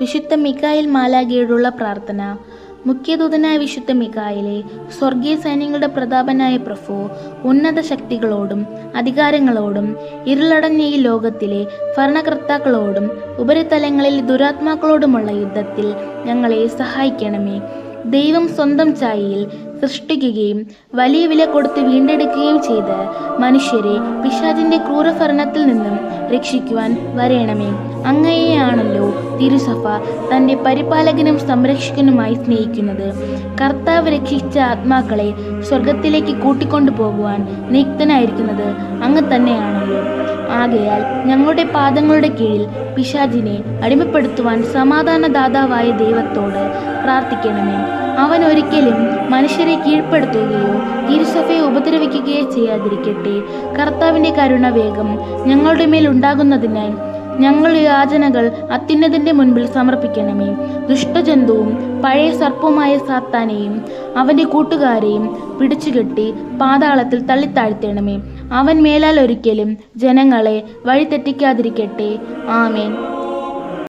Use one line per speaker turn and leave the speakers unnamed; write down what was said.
വിശുദ്ധ മിഖായേൽ മാലാഖയോടുള്ള പ്രാർത്ഥന. മുഖ്യദൂതനായ വിശുദ്ധ മിഖായേലേ, സ്വർഗീയ സൈന്യങ്ങളുടെ പ്രതാപനായ പ്രഭു, ഉന്നത ശക്തികളോടും അധികാരങ്ങളോടും ഇരുളടഞ്ഞ ഈ ലോകത്തിലെ ഭരണകർത്താക്കളോടും ഉപരിതലങ്ങളിൽ ദുരാത്മാക്കളോടുമുള്ള യുദ്ധത്തിൽ ഞങ്ങളെ സഹായിക്കണമേ. ദൈവം സ്വന്തം ഛായയിൽ സൃഷ്ടിക്കുകയും വലിയ വില കൊടുത്ത് വീണ്ടെടുക്കുകയും ചെയ്ത് മനുഷ്യരെ പിശാചിന്റെ ക്രൂരഭരണത്തിൽ നിന്നും രക്ഷിക്കുവാൻ വരേണമേ. അങ്ങയെയാണല്ലോ തിരുസഭ തൻ്റെ പരിപാലകനും സംരക്ഷകനുമായി സ്നേഹിക്കുന്നത്. കർത്താവ് രക്ഷിച്ച ആത്മാക്കളെ സ്വർഗത്തിലേക്ക് കൂട്ടിക്കൊണ്ടു പോകുവാൻ നിയുക്തനായിരിക്കുന്നത് അങ്ങ് തന്നെയാണല്ലോ. ആകയാൽ ഞങ്ങളുടെ പാദങ്ങളുടെ കീഴിൽ പിശാചിനെ അടിമപ്പെടുത്തുവാൻ സമാധാനദാതാവായ ദൈവത്തോട് പ്രാർത്ഥിക്കണമേ. അവൻ ഒരിക്കലും മനുഷ്യരെ കീഴ്പ്പെടുത്തുകയോ തിരുസഭയെ ഉപദ്രവിക്കുകയോ ചെയ്യാതിരിക്കട്ടെ. കർത്താവിൻ്റെ കരുണ വേഗം ഞങ്ങളുടെ മേൽ ഉണ്ടാകുന്നതിനാൽ ഞങ്ങളുടെ യാചനകൾ അത്യുന്നതന്റെ മുൻപിൽ സമർപ്പിക്കണമേ. ദുഷ്ടജന്തുവും പഴയ സർപ്പവുമായ സാത്താനെയും അവൻ്റെ കൂട്ടുകാരെയും പിടിച്ചുകെട്ടി പാതാളത്തിൽ തള്ളിത്താഴ്ത്തണമേ. അവൻ മേലാൽ ഒരിക്കലും ജനങ്ങളെ വഴിതെറ്റിക്കാതിരിക്കട്ടെ. ആമേൻ.